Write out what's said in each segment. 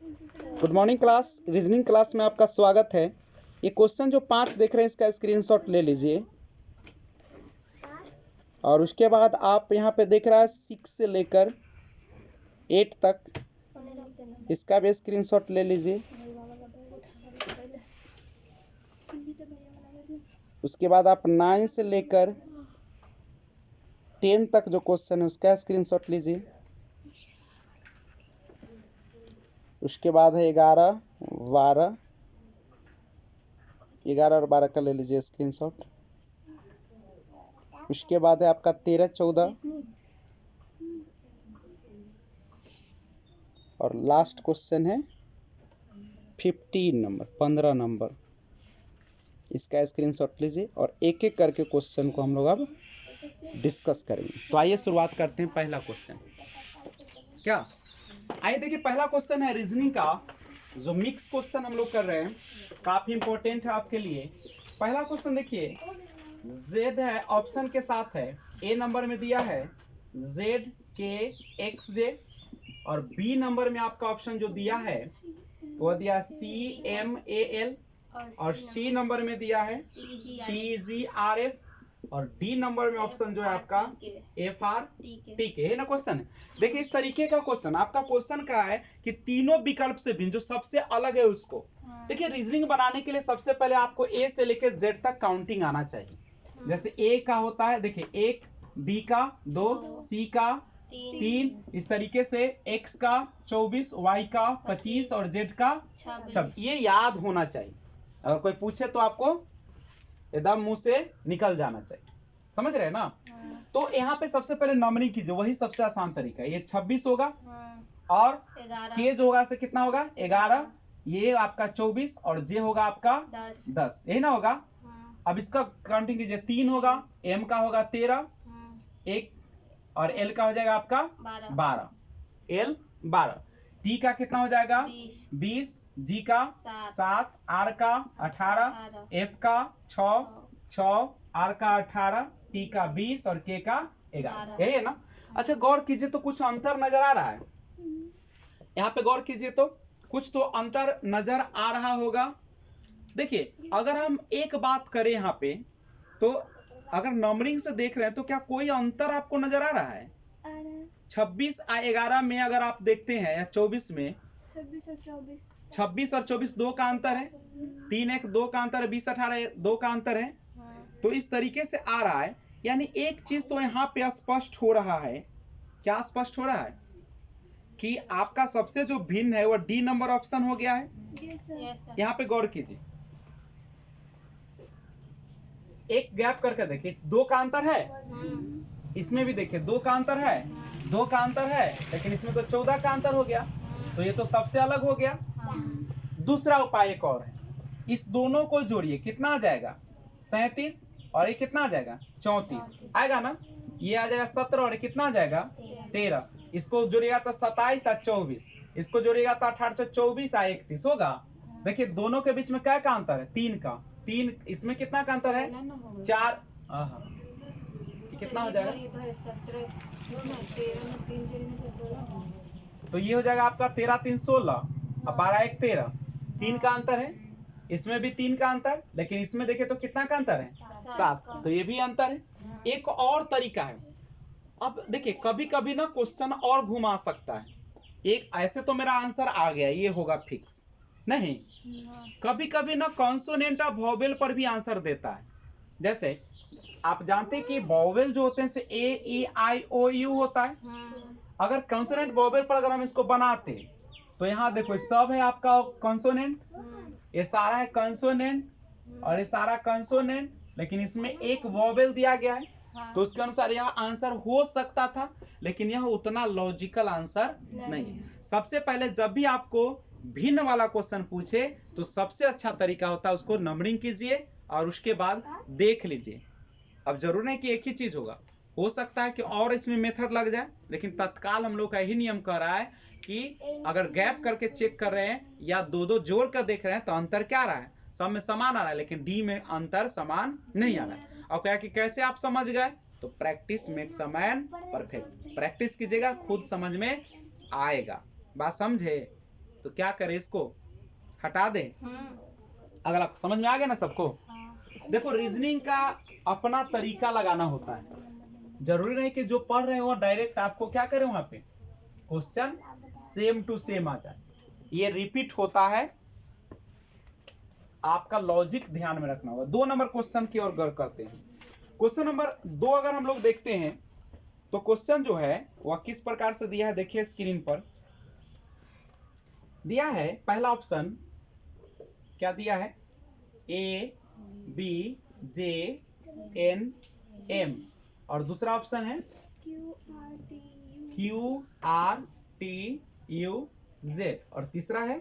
Good morning class. Reasoning class में आपका स्वागत है। ये क्वेश्चन जो 5 देख रहे हैं इसका स्क्रीनशॉट ले लीजिए और उसके बाद आप यहाँ पे देख रहा है 6 से लेकर 8 तक, इसका भी स्क्रीनशॉट ले लीजिए। उसके बाद आप 9 से लेकर 10 तक जो क्वेश्चन है उसका स्क्रीनशॉट लीजिए। उसके बाद है 11, 12, 11 और 12 का ले लीजिए स्क्रीनशॉट। उसके बाद है आपका 13, 14 और लास्ट क्वेश्चन है 15 नंबर, इसका स्क्रीनशॉट लीजिए और एक एक करके क्वेश्चन को हम लोग अब डिस्कस करेंगे। तो आइए शुरुआत करते हैं। पहला क्वेश्चन क्या, आइए देखिए पहला क्वेश्चन है रीजनिंग का, जो मिक्स क्वेश्चन हम लोग कर रहे हैं, काफी इंपॉर्टेंट है आपके लिए। पहला क्वेश्चन देखिए, Z है ऑप्शन के साथ है, A नंबर में दिया है ZKXJ और B नंबर में आपका ऑप्शन जो दिया है वो दिया CMAL और C नंबर में दिया है TGRF और D नंबर में ऑप्शन जो है आपका FRTK है ना। क्वेश्चन देखिए इस तरीके का क्वेश्चन आपका क्वेश्चन का है कि तीनों विकल्प से भिन्न जो सबसे अलग है उसको देखिए। रीजनिंग बनाने के लिए सबसे पहले आपको A से लेकर Z तक काउंटिंग आना चाहिए। जैसे A का होता है देखिए 1, B का 2, C का 3, इस तरीके से X का 24, Y का 25 और Z का 26। ये याद होना चाहिए, अगर कोई पूछे तो आपको एकदम मुंह से निकल जाना चाहिए, समझ रहे हैं ना। तो यहाँ पे सबसे पहले नंबरिंग कीजिए, वही सबसे आसान तरीका है। ये 26 होगा और K जो होगा से कितना होगा 11, ये आपका 24 और J होगा आपका 10, यही ना होगा। अब इसका काउंटिंग कीजिए, 3 होगा, M का होगा 13, 1 और L का हो जाएगा आपका 12, L 12, T का कितना हो जाएगा 20, G का 7, R का 18, F का 6, R का 18, T का 20 और K का 11, यही है ना। अच्छा गौर कीजिए तो कुछ अंतर नजर आ रहा है, यहाँ पे गौर कीजिए तो कुछ तो अंतर नजर आ रहा होगा। देखिए अगर हम एक बात करें यहाँ पे, तो अगर नंबरिंग से देख रहे हैं तो क्या कोई अंतर आपको नजर आ रहा है? 26 और 11 में अगर आप देखते हैं या 24 में 26 और 24 दो का अंतर है, 3 1 2 का अंतर है, 20 18 2 का अंतर है। तो इस तरीके से आ रहा है, यानी एक चीज तो यहाँ पे स्पष्ट हो रहा है। क्या स्पष्ट हो रहा है? कि आपका सबसे जो भिन्न है वो डी नंबर ऑप्शन हो गया है। यहाँ पे गौर कीजिए, एक गैप करके देखिए, 2 का अंतर है, इसमें भी देखिए 2 का अंतर है, 2 का अंतर है, लेकिन इसमें तो 14 का अंतर हो गया, तो ये तो सबसे अलग हो गया। दूसरा उपाय एक और है, इस दोनों को जोड़िए, कितना आ जाएगा 37 और ये कितना आ जाएगा 34 आएगा ना। ये आ जाएगा 17 और ये कितना आ जाएगा 13, इसको जोड़िएगा तो 27 और 24, इसको जोड़िएगा तो 18 24 और 31 होगा। देखिए दोनों के बीच में क्या का अंतर है 3 का, 3 इसमें कितना का अंतर है 4, कितना हो जाएगा, तो ये हो जाएगा आपका 13 3 16 और 12 1 13, 3 का अंतर है, इसमें भी 3 का अंतर, लेकिन इसमें देखे तो कितना का अंतर है 7, तो ये भी अंतर है। एक और तरीका है, अब देखिए कभी कभी ना क्वेश्चन और घुमा सकता है। एक ऐसे तो मेरा आंसर आ गया, ये होगा फिक्स नहीं, कभी कभी ना कॉन्सोनेंट ऑफ वोवेल पर भी आंसर देता है। जैसे आप जानते हैं कि वोवेल जो होते हैं से ए ई आई ओ यू होता है। अगर कॉन्सोनेंट वोवेल पर अगर हम इसको बनाते तो यहाँ देखो सब है आपका कॉन्सोनेंट, ये सारा है कॉन्सोनेंट और ये सारा कॉन्सोनेंट, लेकिन इसमें एक वोवेल दिया गया है, तो उसके अनुसार यह आंसर हो सकता था, लेकिन यह उतना लॉजिकल आंसर नहीं है। सबसे पहले जब भी आपको भिन्न वाला क्वेश्चन पूछे तो सबसे अच्छा तरीका होता है उसको नंबरिंग कीजिए और उसके बाद देख लीजिए। अब जरूर नहीं कि एक ही चीज होगा, हो सकता है कि और इसमें मेथड लग जाए, लेकिन तत्काल हम लोग का यही नियम कह रहा है कि अगर गैप करके चेक कर रहे हैं या दो दो जोड़ कर देख रहे हैं तो अंतर क्या आ रहा है, सब में समान आ रहा है, लेकिन डी में अंतर समान नहीं आ रहा है। और क्या कि कैसे आप समझ गए, तो practice makes a man perfect, practice कीजिएगा खुद समझ में आएगा, बात समझे। तो तो क्या करें, इसको हटा दें। अगला समझ में आ गया ना सबको? देखो रीजनिंग का अपना तरीका लगाना होता है, जरूरी नहीं कि जो पढ़ रहे हो डायरेक्ट आपको क्या करें वहां पे क्वेश्चन सेम टू सेम आ जाए। ये रिपीट होता है, आपका लॉजिक ध्यान में रखना होगा। 2 नंबर क्वेश्चन की ओर गौर करते हैं। क्वेश्चन नंबर 2 अगर हम लोग देखते हैं तो क्वेश्चन जो है वह किस प्रकार से दिया है, देखिए स्क्रीन पर दिया है। पहला ऑप्शन क्या दिया है, A B J N M, और दूसरा ऑप्शन है Q R T U Z, और तीसरा है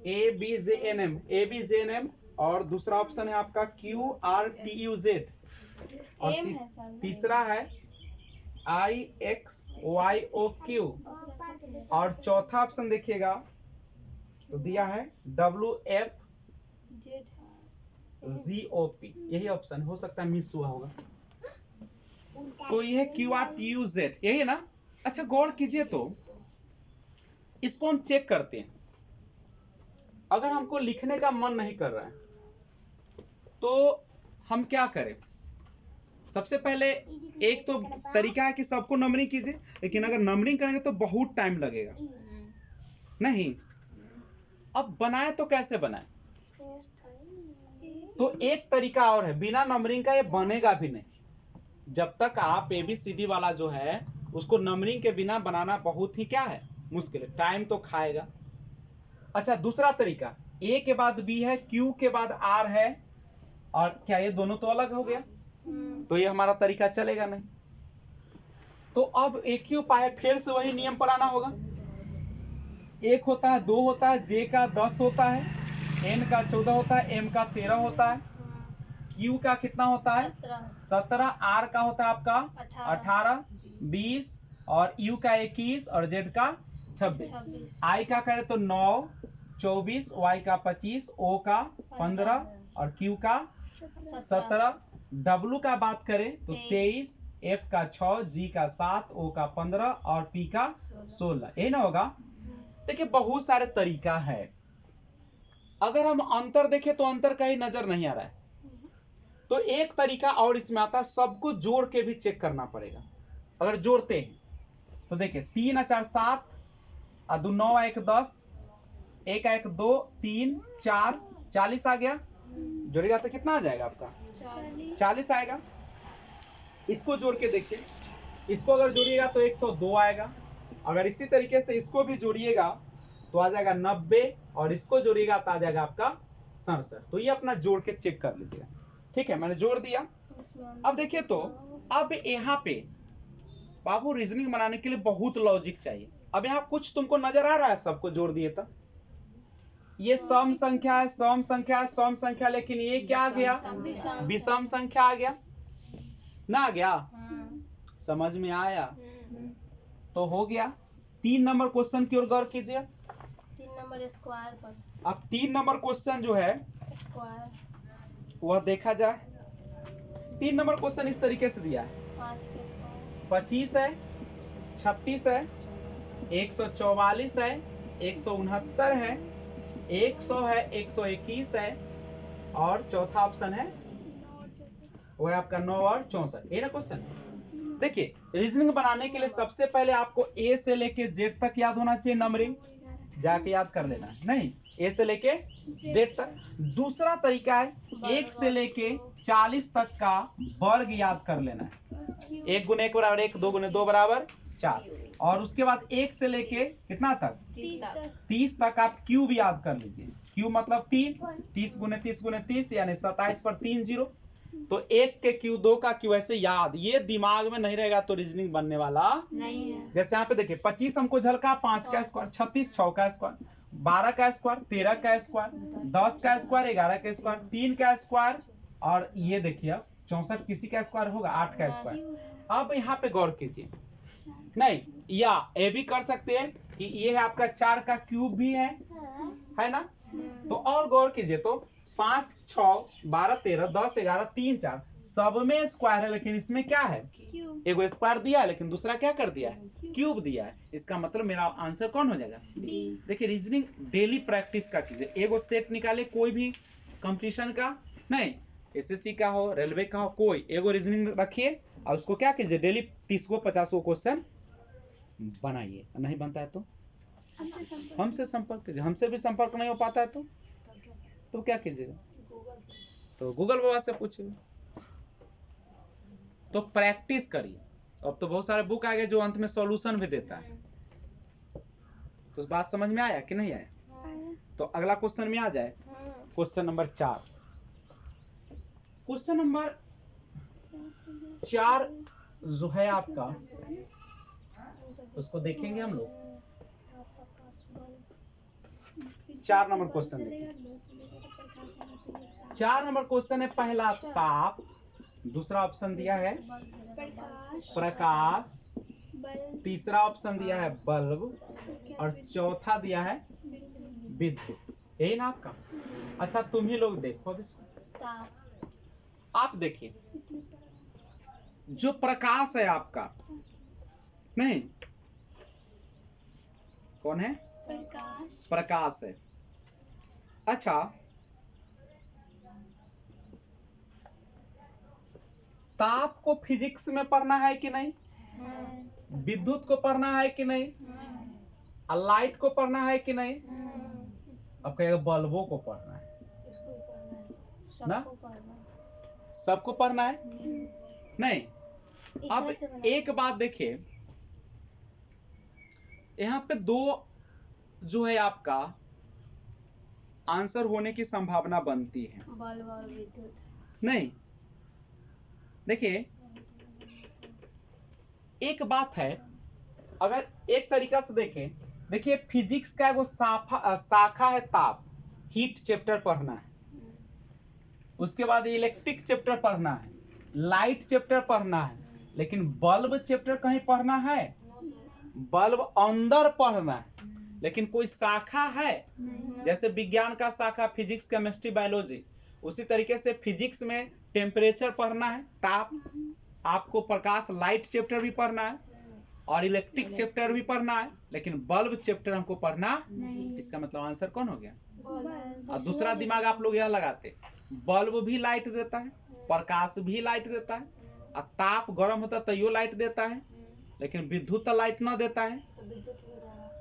A B J N M, और दूसरा ऑप्शन है आपका Q R T U Z, और तीसरा है I X Y O Q, और चौथा ऑप्शन देखिएगा तो दिया है W F G O P. यही ऑप्शन हो सकता है मिस हुआ होगा, तो यह Q R T U Z यही है ना। अच्छा गौर कीजिए, तो इसको हम चेक करते हैं। अगर हमको लिखने का मन नहीं कर रहा है तो हम क्या करें? सबसे पहले एक तो तरीका है कि सबको नंबरिंग कीजिए, लेकिन अगर नंबरिंग करेंगे तो बहुत टाइम लगेगा नहीं। अब बनाए तो कैसे बनाए? तो एक तरीका और है, बिना नंबरिंग का ये बनेगा भी नहीं। जब तक आप ABCD वाला जो है उसको नंबरिंग के बिना बनाना बहुत ही क्या है, मुश्किल है, टाइम तो खाएगा। अच्छा दूसरा तरीका, A के बाद B है, Q के बाद R है, और क्या ये दोनों तो अलग हो गया, तो ये हमारा तरीका चलेगा नहीं। तो अब एक ही उपाय है, फिर से वही नियम पर आना होगा। 1 होता है, 2 होता है, J का 10 होता है, N का 14 होता है, M का 13 होता है, Q का कितना होता है 17, R का होता है आपका 18, 20, और U का 21, और Z का 26। I का करें तो 9, 24, Y का 25, O का 15, और Q का 17, W का बात करें तो 23, F का 6, G का 7, O का 15, और P का 16। यही ना होगा? देखिए बहुत सारे तरीका है, अगर हम अंतर देखें तो अंतर कहीं नजर नहीं आ रहा है। तो एक तरीका और इसमें आता है, सबको जोड़ के भी चेक करना पड़ेगा। अगर जोड़ते हैं तो देखिए 3 और 4 7, और 2 9 1 10, 1 1 2 3 4, 40 आ गया। जोड़ेगा तो कितना आ जाएगा आपका 40 आएगा। इसको जोड़ के देखिए, इसको अगर जोड़िएगा तो 102 आएगा। अगर इसी तरीके से इसको भी जोड़िएगा तो आ जाएगा 90, और इसको जोड़िएगा तो आ जाएगा आपका 67। तो ये अपना जोड़ के चेक कर लीजिएगा। ठीक है, मैंने जोड़ दिया। अब देखिए तो अब यहाँ पे बाबू रीजनिंग बनाने के लिए बहुत लॉजिक चाहिए। अब यहाँ कुछ तुमको नजर आ रहा है, सबको जोड़ दिए तो ये सम संख्या है, सम संख्या है, सम संख्या, लेकिन ये क्या आ गया, विषम संख्या आ गया ना, आ गया। समझ में आया? तो हो गया। 3 नंबर क्वेश्चन की ओर गौर कीजिए। 3 नंबर स्क्वायर पर। अब 3 नंबर क्वेश्चन जो है स्क्वायर वह देखा जाए। 3 नंबर क्वेश्चन इस तरीके से दिया है, 25 है, 36 है, 144 है, 169 है, 100 है, 121 है, और चौथा ऑप्शन है वह आपका 9 और 64। ये ना क्वेश्चन। देखिए रीजनिंग बनाने के लिए सबसे पहले आपको A से लेके Z तक याद होना चाहिए, नंबरिंग जाके याद कर लेना, नहीं A से लेके Z तक। दूसरा तरीका है 1 से लेके 40 तक का वर्ग याद कर लेना है। 1 गुने 1 बराबर 1, 2 गुने 2 बराबर 4, और उसके बाद 1 से लेके कितना तक 30 तक आप क्यूब याद कर लीजिए। क्यूब मतलब 3, 30 गुने 30 गुने 30 यानी 27 पर 3 0। तो 1 के क्यू, 2 का क्यू, ऐसे याद, ये दिमाग में नहीं रहेगा तो रीजनिंग बनने वाला नहीं है। जैसे यहाँ पे देखिए 25 हमको झलका, 5 का स्क्वायर, 36 6 का स्क्वायर, 12 का स्क्वायर, 13 का स्क्वायर, 10 का स्क्वायर, 11 का स्क्वायर, 3 का स्क्वायर, और ये देखिए 64 किसी का स्क्वायर होगा, 8 का स्क्वायर। अब यहाँ पे गौर कीजिए, नहीं या ये भी कर सकते हैं कि ये है आपका 4 का क्यूब भी है ना, तो और गौर कीजिए तो 5 6 12 13 10 11 3 4 सब में स्क्वायर है, लेकिन इसमें क्या है, एगो स्क्वायर दिया है लेकिन दूसरा क्या कर दिया है, क्यूब दिया है। इसका मतलब मेरा आंसर कौन हो जाएगा, देखिए रीजनिंग डेली प्रैक्टिस का कीजिए। एगो सेट निकाले कोई भी कंपटीशन का, नहीं एसएससी का हो, रेलवे का हो, कोई एगो रीजनिंग रखिए और उसको क्या कीजिए, डेली 30 को 50 को क्वेश्चन बनाइए। नहीं बनता है तो हमसे संपर्क कीजिए, हमसे भी संपर्क नहीं हो पाता है तो क्या कीजिएगा, तो गूगल बाबा से पूछिए। तो प्रैक्टिस करिए। अब तो बहुत सारे बुक आ गए जो अंत में सॉल्यूशन भी देता है। तो बात समझ में आया कि नहीं आया? तो अगला क्वेश्चन में आ जाए, क्वेश्चन नंबर 4। क्वेश्चन नंबर 4 जो है आपका, उसको देखेंगे हम लोग। 4 नंबर क्वेश्चन देखिए। 4 नंबर क्वेश्चन है, पहला ताप, दूसरा ऑप्शन दिया है प्रकाश, तीसरा ऑप्शन दिया है बल्ब और चौथा दिया है विद्युत। यही ना आपका? अच्छा तुम ही लोग देखो अब इसको। आप देखिए जो प्रकाश है आपका, नहीं कौन है, प्रकाश है। अच्छा ताप को फिजिक्स में पढ़ना है कि नहीं, विद्युत को पढ़ना है कि नहीं, और लाइट को पढ़ना है कि नहीं, अब कहेगा बल्बों को पढ़ना है ना, सबको पढ़ना है नहीं। अब एक बात देखिए, यहाँ पे 2 जो है आपका आंसर होने की संभावना बनती है, बल्ब और विद्युत। नहीं देखिए एक बात है, अगर एक तरीका से देखें, देखिए फिजिक्स का वो शाखा है ताप, हीट चैप्टर पढ़ना है, उसके बाद इलेक्ट्रिक चैप्टर पढ़ना है, लाइट चैप्टर पढ़ना है, लेकिन बल्ब चैप्टर कहीं पढ़ना है, बल्ब अंदर पढ़ना है, लेकिन कोई शाखा है जैसे विज्ञान का शाखा फिजिक्स केमिस्ट्री बायोलॉजी, उसी तरीके से फिजिक्स में टेम्परेचर पढ़ना है, ताप, आपको प्रकाश लाइट चैप्टर भी पढ़ना है और इलेक्ट्रिक चैप्टर भी पढ़ना है, लेकिन बल्ब चैप्टर हमको पढ़ना नहीं। इसका मतलब आंसर कौन हो गया? और दूसरा दिमाग आप लोग यह लगाते, बल्ब भी लाइट देता है, प्रकाश भी लाइट देता है, और ताप गर्म होता है तो यो लाइट देता है, लेकिन विद्युत तो लाइट ना देता है,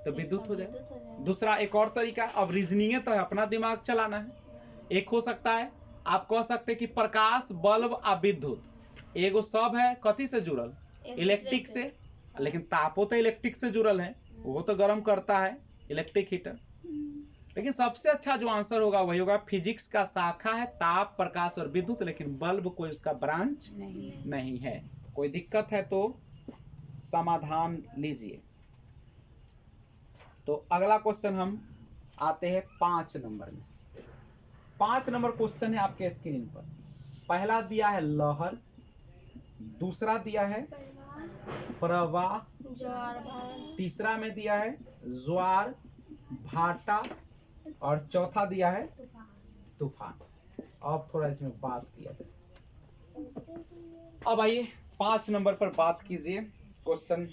तो विद्युत हो जाए। दूसरा एक और तरीका, अब रीजनिंग तो है, अपना दिमाग चलाना है। एक हो सकता है आप कह सकते कि प्रकाश बल्ब और विद्युत एगो सब है कथी से जुड़ल, इलेक्ट्रिक से, लेकिन तापो तो इलेक्ट्रिक से जुड़ल है, वो तो गर्म करता है, इलेक्ट्रिक हीटर। लेकिन सबसे अच्छा जो आंसर होगा वही होगा, फिजिक्स का शाखा है ताप, प्रकाश और विद्युत, लेकिन बल्ब कोई उसका ब्रांच नहीं है। कोई दिक्कत है तो समाधान लीजिए। तो अगला क्वेश्चन हम आते हैं 5 नंबर में। 5 नंबर क्वेश्चन है आपके स्क्रीन पर। पहला दिया है लहर, दूसरा दिया है प्रवाह, तीसरा में दिया है ज्वार भाटा और चौथा दिया है तूफान। अब थोड़ा इसमें बात किया जाए। अब आइए 5 नंबर पर बात कीजिए। क्वेश्चन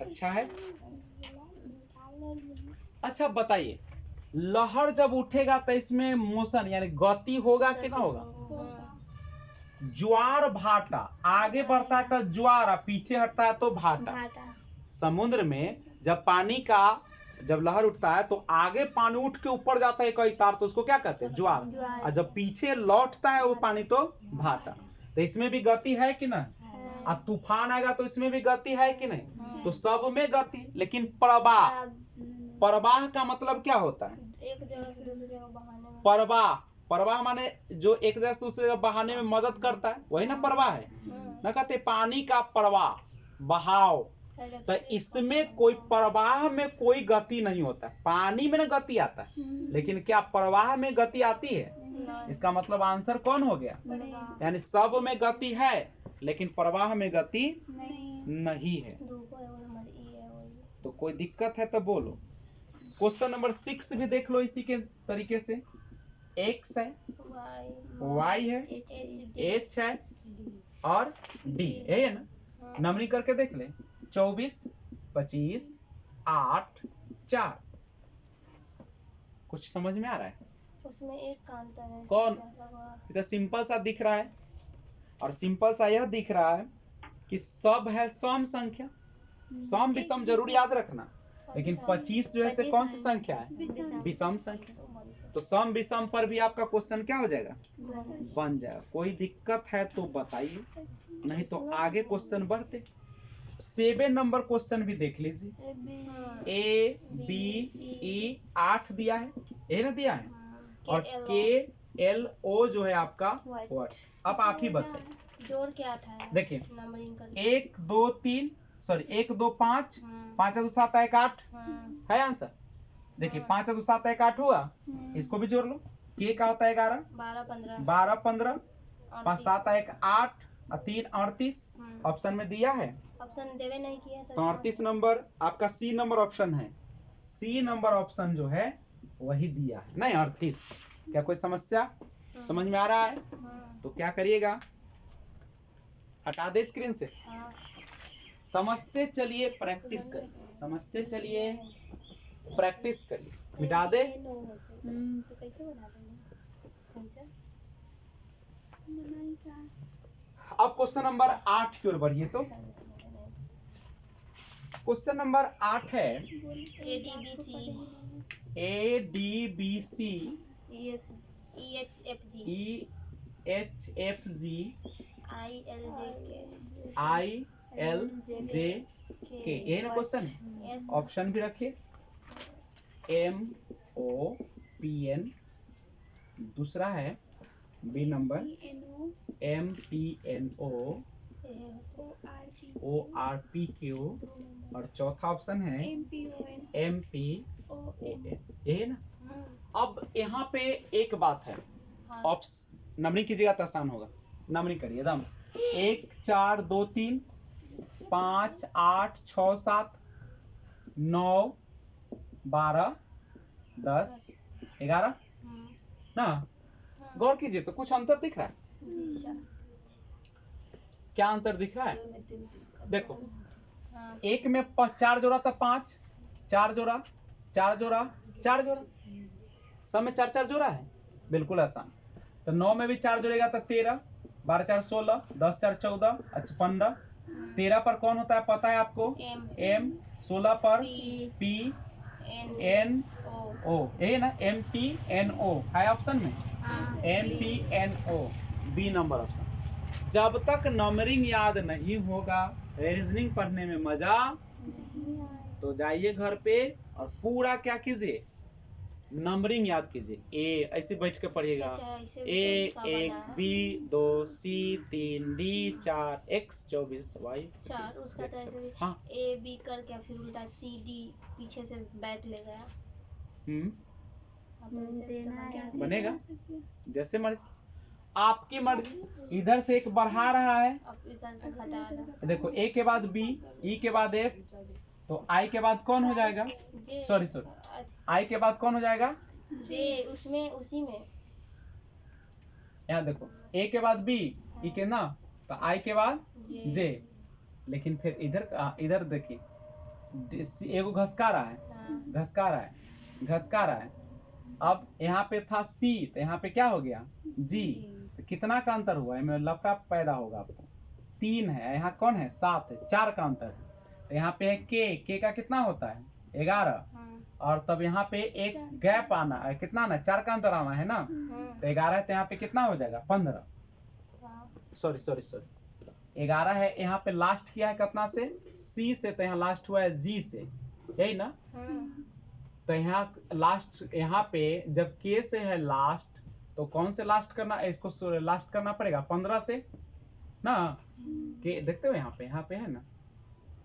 अच्छा है। अच्छा बताइए, लहर जब उठेगा तो इसमें मोशन यानी गति होगा कि ना होगा? ज्वार भाटा, आगे बढ़ता है तो ज्वार, पीछे हटता है तो भाटा। समुद्र में जब पानी का जब लहर उठता है तो आगे पानी उठ के ऊपर जाता है कई तार, तो उसको क्या कहते हैं? ज्वार। और जब पीछे लौटता है वो पानी तो भाटा। तो इसमें भी गति है कि नहीं? और तूफान आएगा तो इसमें भी गति है कि नहीं? तो सब में गति, लेकिन प्रवाह, प्रवाह का मतलब क्या होता है? एक जगह से दूसरी जगह बहाने में। प्रवाह, प्रवाह माने जो एक जगह से दूसरी जगह बहाने में मदद करता है, वही ना प्रवाह है ना। कहते पानी का प्रवाह, बहाव। तो इसमें कोई प्रवाह में कोई गति नहीं होता, पानी में ना गति आता है, लेकिन क्या प्रवाह में गति आती है? इसका मतलब आंसर कौन हो गया? यानी सब में गति है लेकिन प्रवाह में गति नहीं है। तो कोई दिक्कत है तो बोलो। क्वेश्चन नंबर 6 भी देख लो इसी के तरीके से। X है, Y Y है, H H है और D, यही है ना। नंबरिंग करके देख ले, 24, 25, 8, 4। कुछ समझ में आ रहा है? उसमें एक का अंतर है। कौन? क्या हुआ? इधर सिंपल सा दिख रहा है और सिंपल सा यह दिख रहा है कि सब है सम संख्या। सम विषम जरूर याद रखना, लेकिन 25 जो है से कौन सी संख्या है? विषम संख्या। तो सम विषम पर भी आपका क्वेश्चन क्या हो जाएगा? बन जाएगा। कोई दिक्कत है तो बताइए, नहीं तो आगे क्वेश्चन बढ़ते। 7 नंबर क्वेश्चन भी देख लीजिए। A B E 8 दिया है, ए ना दिया है, और KLO जो है आपका व्हाट। अब आप ही बताइए। जोड़ के 8 है। देखिए, नंबरिंग कर 1 2 3 सॉरी 1 2 5 5 2 7 1 8 है आंसर। देखिए 5 2 7 1 8 हुआ, इसको भी जोड़ लो। K का होता है 11, 12 15, 5 7 1 8 और 3 38। ऑप्शन में दिया है, ऑप्शन देवे नहीं किया तो 38 नंबर आपका C नंबर ऑप्शन है। C नंबर ऑप्शन जो है वही दिया है, नहीं 38। क्या कोई समस्या समझ में आ रहा है? तो क्या करिएगा, हटा दे स्क्रीन से। समझते चलिए, प्रैक्टिस करिए, समझते चलिए, प्रैक्टिस करिए। मिटा दे। तो कैसे बना देंगे? अब क्वेश्चन नंबर 8 की ओर बढ़िए। तो क्वेश्चन नंबर 8 है ADBC EHFG ILJK, ये ना क्वेश्चन। ऑप्शन भी रखिए, MOPN, दूसरा है बी नंबर MPNO ORPQ, और चौथा ऑप्शन है MPON, यही ना। अब यहाँ पे एक बात है, नंबरिंग कीजिएगा तो आसान होगा। नंबरिंग करिए एकदम 1 4 2 3 5 8 6 7 9 12 10 11 ना। गौर कीजिए तो कुछ अंतर दिख रहा है? क्या अंतर दिख रहा है? देखो, एक में 4 जोड़ा था 5, 4 जोड़ा 4 जोड़ा 4 जोड़ा, सब में 4 4 जोड़ा है, बिल्कुल आसान। तो 9 में भी 4 जोड़ेगा तो 13, 12 4 16, 10 4 14, अच्छा 15। 13 पर कौन होता है पता है आपको? M। 16 पर PNO, यही ना, MPNO है ऑप्शन में। MPNO B number option. जब तक नंबरिंग याद नहीं होगा, रीजनिंग पढ़ने में मजा, तो जाइए घर पे और पूरा क्या कीजिए, नंबरिंग याद कीजिए। ए ऐसे बैठ के पढ़िएगा, A1 B2 C3 D4 X 24 Y 25। हाँ A B करके फिर उल्टा C D पीछे से बैठ ले गया। बनेगा जैसे मर्जी, आपकी मर्जी। इधर से एक बढ़ा रहा है, देखो A के बाद B, E के बाद F, तो I के बाद कौन हो जाएगा? सॉरी I के बाद कौन हो जाएगा? J। उसमें उसी में यहाँ देखो, A के बाद B, E के ना, तो I के बाद J। लेकिन फिर इधर देखिए, एगो घसका रहा है, घसका रहा है, घसका रहा है। अब यहाँ पे था C, तो यहाँ पे क्या हो गया? G। तो कितना का अंतर हुआ? इसमें लफड़ा पैदा होगा आपको। 3 है, यहाँ कौन है? 7 है, 4 का अंतर है। तो यहाँ पे है K का कितना होता है? 11। और तब यहाँ पे एक गैप आना है, कितना ना, 4 का अंतर आना है ना, तो 11 है, तो यहाँ पे कितना हो जाएगा? 15। सॉरी 11 है, यहाँ पे लास्ट किया है कितना से? C से, तो यहाँ लास्ट हुआ है G से, यही ना। तो यहाँ लास्ट, यहाँ पे जब K से है लास्ट, तो कौन से लास्ट करना, इसको लास्ट करना पड़ेगा 15 से ना। के देखते हो यहाँ पे है ना,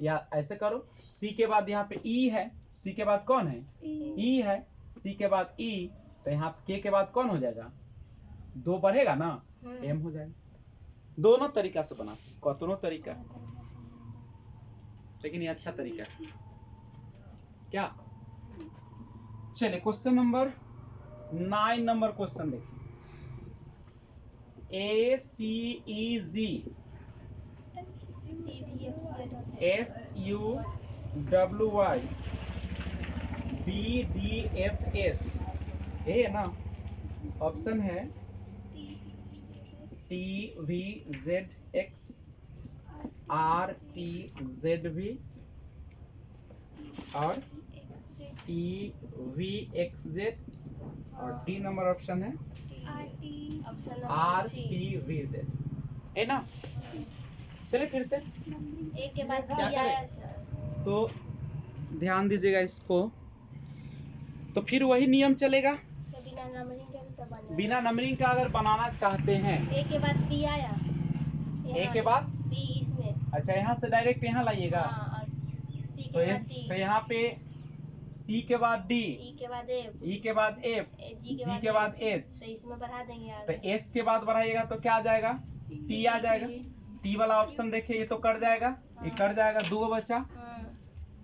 या ऐसे करो, C के बाद यहाँ पे E है, C के बाद कौन है? E है, C के बाद E, तो यहाँ K के बाद कौन हो जाएगा? 2 बढ़ेगा ना, M हो जाएगा। दोनों तरीका से बना सकते, दोनों तरीका, लेकिन ये अच्छा तरीका है क्या? चलिए क्वेश्चन नंबर 9 नंबर क्वेश्चन देखिए, ACEG SUWY BDFS, ये है ना, ऑप्शन है TVZX RTZV और TVXZ और डी नंबर ऑप्शन है RTVZ, है ना। चलिए फिर से एक के बाद क्या क्या आया? तो ध्यान दीजिएगा इसको, तो फिर वही नियम चलेगा। तो बिना नंबरिंग के तो बनेगा। बिना नंबरिंग का अगर बनाना चाहते हैं, एक के बाद बी आया, ए के बाद बी इसमें, अच्छा यहाँ से डायरेक्ट यहाँ लाइएगा, हाँ, और सी तो के बाद डी, तो यहाँ पे सी के बाद डी, ई के बाद एफ, ई के बाद एफ, जी के बाद एच, तो इसमें बढ़ा देंगे तो आगे। एस के बाद बढ़ाइएगा तो क्या आ जाएगा, टी आ जाएगा। टी वाला ऑप्शन देखिए, ये तो कट जाएगा, ये कट जाएगा, दो बचा।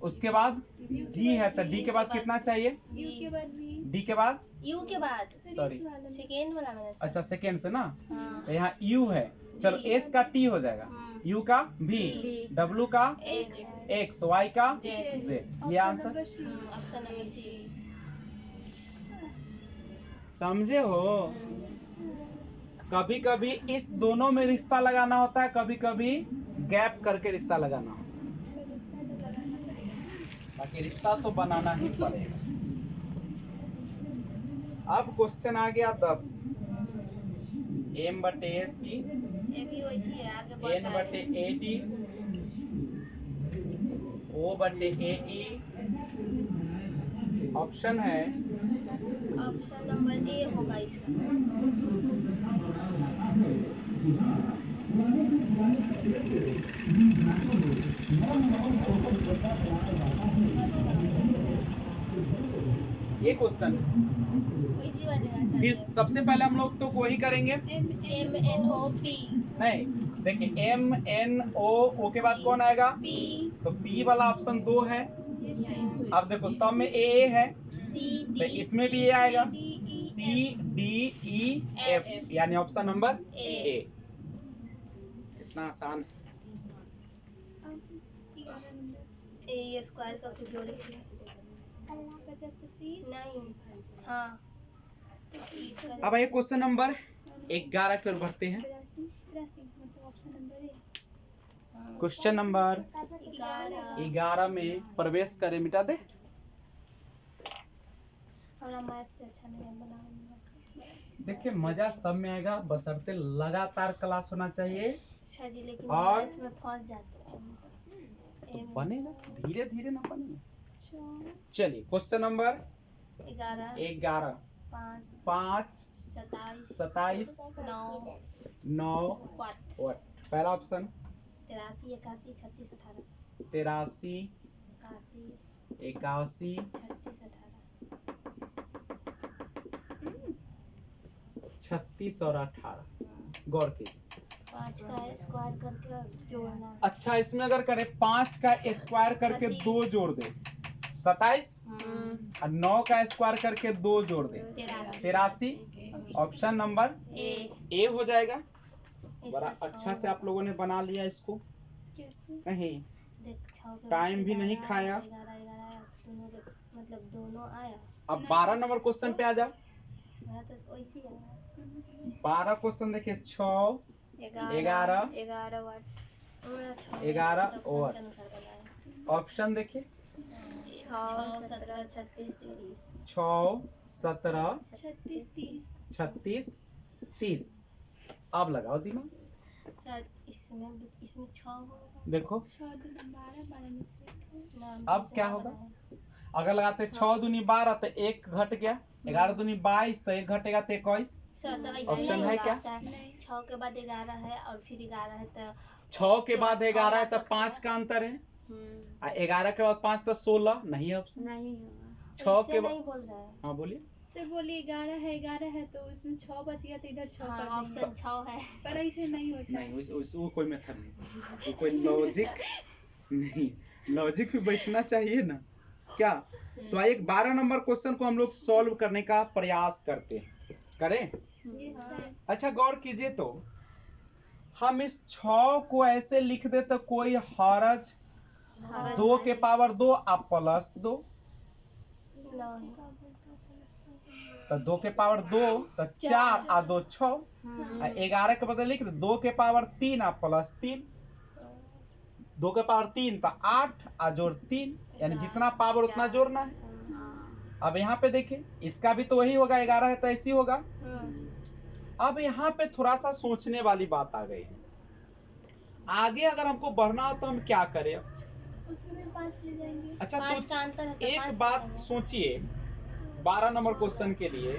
उसके बाद डी है, तो डी के बाद कितना चाहिए, यू के बाद डी के बाद यू के बाद सॉरी सेकेंड वाला मैंने अच्छा सेकेंड से ना, हाँ। तो यहाँ यू है, चलो एस का टी हो जाएगा, यू का भी, डब्ल्यू का एक्स, वाई का जेड, ये आंसर ऑप्शन नंबर सी। समझे हो। कभी कभी इस दोनों में रिश्ता लगाना होता है, कभी कभी गैप करके रिश्ता लगाना होता है, बाकी रिश्ता तो बनाना ही पड़ेगा। अब क्वेश्चन आ गया 10, M/AC ये भी वैसी है, आगे बढ़ रहा है। N/AD O/AE, ऑप्शन है ऑप्शन नंबर ए होगा इसका। ये क्वेश्चन। वैसी वाली फिर सबसे पहले हम लोग तो वही करेंगे, MNOP नहीं देखिए MNO के बाद कौन आएगा, P, तो P वाला ऑप्शन 2 है। अब देखो सब में A है, C, तो D, इसमें भी A आएगा, E, C D E F, यानी ऑप्शन नंबर A। इतना आसान है। ए स्क्वायर का कुछ जोड़े नहीं, हाँ। अब ये क्वेश्चन नंबर 11 की ओर बढ़ते हैं। क्वेश्चन नंबर 11 में प्रवेश करें, मिटा दे। मैथ से अच्छा नहीं बना। देखिए मजा सब में आएगा, बशर्ते लगातार क्लास होना चाहिए, अच्छा जी, लेकिन और मैथ में फंस जाते हैं। तो बनेगा, धीरे धीरे ना बनेगा। चलिए क्वेश्चन नंबर 11 5 27 9 वाट। पहला ऑप्शन 83 81 36 18 83 81 36 और 18। गौर कीजिए, 5 का स्क्वायर करके जोड़ना। अच्छा इसमें अगर करें 5 का स्क्वायर करके 2 जोड़ दे 27, और 9 का स्क्वायर करके 2 जोड़ दे 83। ऑप्शन नंबर ए हो जाएगा। बड़ा अच्छा से आप लोगों ने बना लिया इसको, नहीं टाइम भी नहीं खाया। मतलब दोनों आया। अब 12 नंबर क्वेश्चन पे आ जाओ। तो वैसी है। 12 क्वेश्चन देखिए, 6 11 11 और ऑप्शन देखिए 6 17 36 6 17 36 30। अब लगाओ दिमाग, सर इसमें 6 होगा। देखो 6 अब क्या होगा, अगर लगाते 6 दूनी 12 तो 1 घट गया, 11 दूनी 22 तो 1 घटेगा तो 21। ऑप्शन है क्या, 6 के बाद 11 है और फिर 11 है तो 6 के बाद 11 है तो 5 का अंतर है, और 11 के बाद 5 तो 16 नहीं है ऑप्शन। नहीं 6 के बाद नहीं बोल रहा है। हाँ बोलिए सर बोलिए 11 है तो उसमें 6 बच गया तो इधर 6 हाँ, कर देंगे। ऑप्शन 6 है। पर ऐसे नहीं होता है। नहीं, वो कोई मेथड नहीं, वो कोई लॉजिक नहीं, लॉजिक भी बैठना चाहिए ना। क्या? तो आइए 12 नंबर क्वेश्चन को हम लोग सॉल्व करने का प्रयास करते हैं। करें? जी सर। अच्छा गौर कीजिए, तो हम इस 6 को ऐसे लिख दे तो कोई हरज 2 के पावर 2 आप प्लस 2, तो 2 के पावर 2 तो 4 आ 2 6, 11 के बदले लिख दे 2 के पावर 3 आ प्लस 3, 2 के पावर 3 तो 8 आ जोड़ 3, यानी जितना पावर उतना जोड़ना है। अब यहाँ पे देखिए इसका भी तो वही होगा, 11 है तो ऐसी होगा। अब यहाँ पे थोड़ा सा सोचने वाली बात आ गई है। आगे अगर हमको बढ़ना हो तो हम क्या करें? उसमें भी 5 ले जाएंगे। अच्छा पाँच का अंतर है तो एक पाँच बात लेंगे। सोचिए 12 नंबर क्वेश्चन के लिए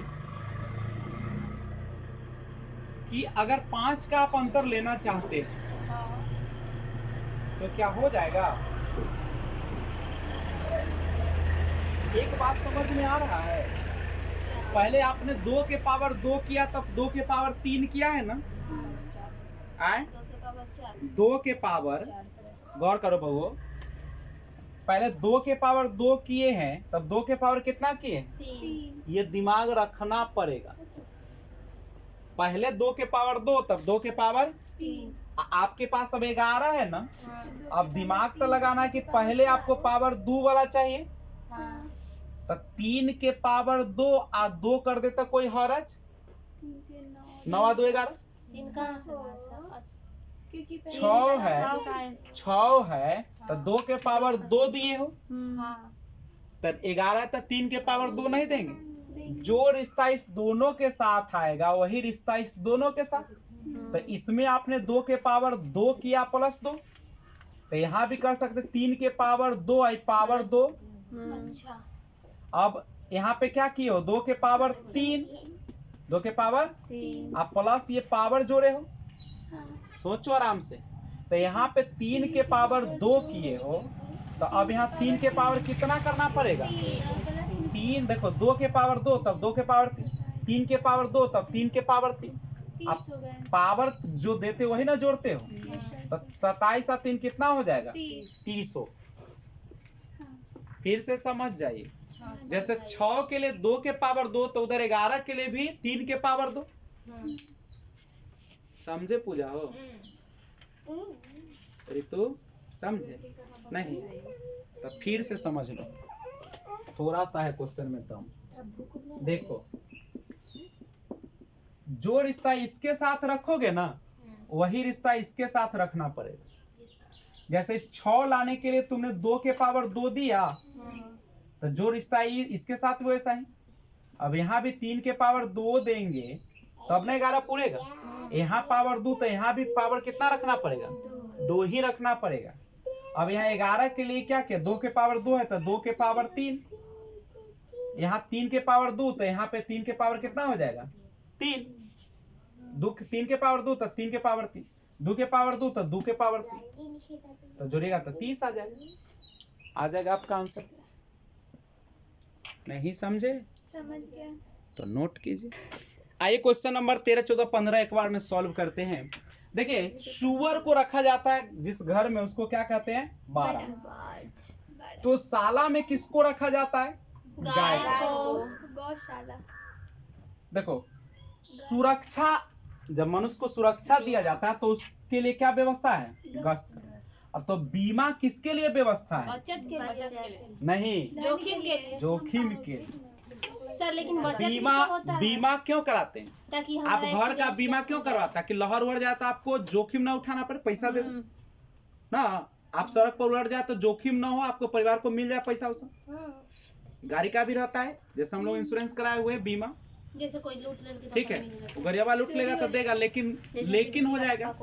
कि अगर 5 का आप अंतर लेना चाहते हैं तो क्या हो जाएगा? एक बात समझ में आ रहा है? पहले आपने 2 के पावर 2 किया तब 2 के पावर 3 किया है ना? आए 2 के पावर, गौर करो बहू, पहले 2 के पावर 2 किए हैं तब 2 के पावर कितना किए? 3। ये दिमाग रखना पड़ेगा। पहले 2 के पावर 2 तब 2 के पावर 3। आपके पास अब 11 है ना? अब दिमाग तो लगाना कि पहले आपको पावर 2 वाला चाहिए, तो 3 के पावर 2 आ 2 कर देता कोई हरज? 9 आ 2 11, क्योंकि 6 है, 6 है तो 2 के पावर 2 दिए हो, तो 11 तो 3 के पावर 2 नहीं देंगे। जो रिश्ता इस दोनों के साथ आएगा वही रिश्ता इस दोनों के साथ। तो इसमें आपने 2 के पावर 2 किया प्लस 2, तो यहाँ भी कर सकते 3 के पावर 2 आई पावर 2। अब यहाँ पे क्या किए हो? 2 के पावर 3, 2 के पावर आप प्लस ये पावर जोड़े हो, सोचो आराम से। तो यहाँ पे 3 के पावर 2 किए हो, तो अब यहाँ 3 के पावर कितना करना पड़ेगा? 3, देखो 2 के पावर 2 तब 2 के पावर 3 के पावर 2 तब 3 के पावर 3। आप पावर जो देते वही ना जोड़ते हो, तो 27 और 3 कितना हो जाएगा? 30 हो। फिर से समझ जाइए, जैसे 6 के लिए 2 के पावर 2 तो उधर 11 के लिए भी 3 के पावर 2। समझे पूजा हो? ऋतु समझे नहीं? तो फिर से समझ लो, थोड़ा सा है क्वेश्चन में दम। देखो जो रिश्ता इसके साथ रखोगे ना वही रिश्ता इसके साथ रखना पड़ेगा। जैसे 6 लाने के लिए तुमने 2 के पावर 2 दिया, तो जो रिश्ता इसके साथ वो ऐसा ही। अब यहाँ भी 3 के पावर 2 देंगे तब ना 11 पूरेगा। यहाँ पावर 2 तो यहाँ भी पावर कितना रखना पड़ेगा? 2 ही रखना पड़ेगा। अब यहाँ 11 के लिए क्या किया? 2 के पावर 2 है तो 2 के पावर 3, यहाँ 3 के पावर 2 तो यहाँ पे 3 के पावर कितना हो जाएगा? 3। 3 के पावर 2 तो 3 के पावर 3, 2 के पावर 2 तो 2 के पावर 3, तो जोड़ेगा तो 30 आ जाएगा। आ जाएगा आपका आंसर। नहीं समझे? समझ गया। तो नोट कीजिए। आइए क्वेश्चन नंबर 13, 14, 15 एक बार में सॉल्व करते हैं। देखिए सुअर को रखा जाता है जिस घर में, उसको क्या कहते हैं? बाड़ा। तो शाला में किसको रखा जाता है? गाय को। गौशाला। देखो सुरक्षा, जब मनुष्य को सुरक्षा दिया जाता है तो उसके लिए क्या व्यवस्था है? गश्त। अब तो बीमा किसके लिए व्यवस्था है? बचत के लिए नहीं, जोखिम के। सर लेकिन बचत भी बीमा तो होता है। बीमा क्यों कराते हैं? ताकि आप घर का बीमा क्यों करवाते हैं? कि लहर उड़ जाए तो आपको जोखिम ना उठाना पड़े, पैसा दे दो ना। आप सड़क पर उड़ जाए तो जोखिम ना हो, आपको परिवार को मिल जाए पैसा उसा। गाड़ी का भी रहता है, जैसे हम लोग इंश्योरेंस कराए हुए बीमा, जैसे कोई लूट ले तो ठीक है, गरियाबा लूट लेगा तो देगा, लेकिन हो जाएगा।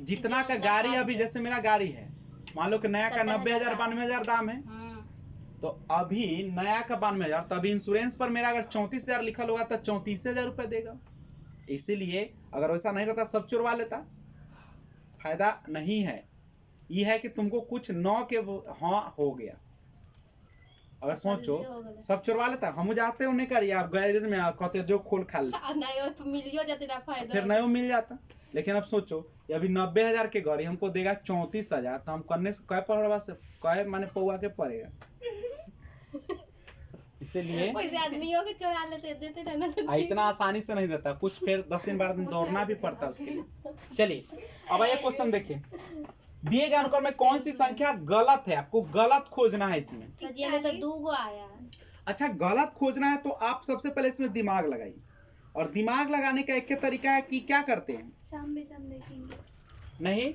जितना का गाड़ी अभी, जैसे मेरा गाड़ी है मान लो कि नया का 90,000 92,000 दाम है, तो अभी नया का 92,000, तो अभी इंश्योरेंस पर मेरा अगर 34,000 लिखल होगा तो 34,000 रुपए देगा। इसीलिए अगर वैसा नहीं रहता सब चुरवा लेता, फायदा नहीं है। यह है कि तुमको कुछ 9 के हाँ हो गया। अगर सोचो सब चुरवा लेता, हम जाते उन्हें करिए, आप गैरेज में कहते जो खोल खा ले, नहीं मिलियो जाते ना फायदा, फिर नयो मिल जाता। लेकिन अब सोचो ये अभी 90,000 के गड़ी हमको देगा 34,000, तो हम करने से कै पढ़वा से कै माने पौआ के पड़ेगा। इसीलिए वैसे आदमियों के चोरा लेते देते रहना तो इतना आसानी से नहीं देता, कुछ फिर 10 दिन 12 दिन दौड़ना भी पड़ता है उसके लिए। चलिए अब ये क्वेश्चन देखिए, दिए गए अनुक्रम में कौन सी संख्या गलत है, आपको गलत खोजना है इसमें। सर जी हमें तो 2 गो आया। अच्छा गलत खोजना है तो आप सबसे पहले इसमें दिमाग लगाइए, और दिमाग लगाने का एक ही तरीका है कि क्या करते हैं, शाम में शाम देखेंगे। नहीं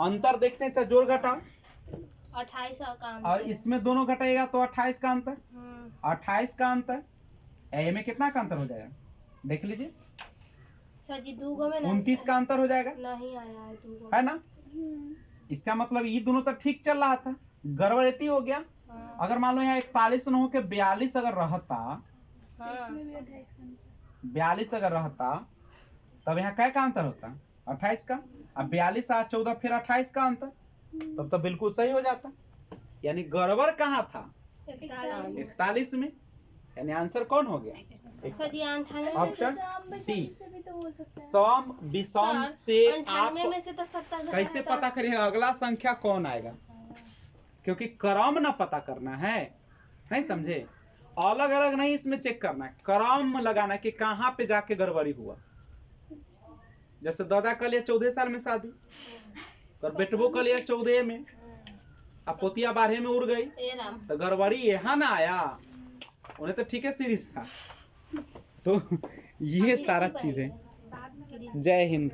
अंतर देखते हैं, चाहे जोड़ घटाओ, 28 का अंतर और है। इसमें दोनों घटाएगा तो 28 का अंतर, हम्म, 28 का अंतर, ए में कितना का अंतर हो जाएगा देख लीजिए, सर जी 2 गो में 29 का अंतर हो जाएगा, नहीं आया है 2 गो। है ना। इसका मतलब ये दोनों तो ठीक चल रहा था, गड़बड़ती हो गया। हाँ, अगर मान लो यहाँ 41 न हो के 42 अगर रहता, हाँ, इसमें भी 28 का अंतर। 42 अगर रहता तब यहाँ क्या का अंतर होता, 28 का। अब 42 आ 14 फिर 28 का अंतर, तब तो बिल्कुल सही हो जाता। यानी गड़बड़ कहाँ था, 41 में, यानी आंसर कौन हो गया, सर जी 98 ऑप्शन शाम में डी। शाम से भी तो हो सकता है। सम विषम से आप 98 में से तो 70 कैसे पता करिएगा अगला संख्या कौन आएगा, क्योंकि क्रम ना पता करना है, नहीं समझे, अलग अलग नहीं इसमें चेक करना है, क्रम लगाना है कि कहाँ पे जाके गड़बड़ी हुआ। जैसे दादा कर लिया 14 साल में शादी, और बेटबो कर लिया 14 में, अब पोतिया 12 में उड़ गई, ए राम। तो गड़बड़ी यहाँ ना आया, उन्हें तो ठीक है सीरीज था। तो ये सारा चीजें। जय हिंद।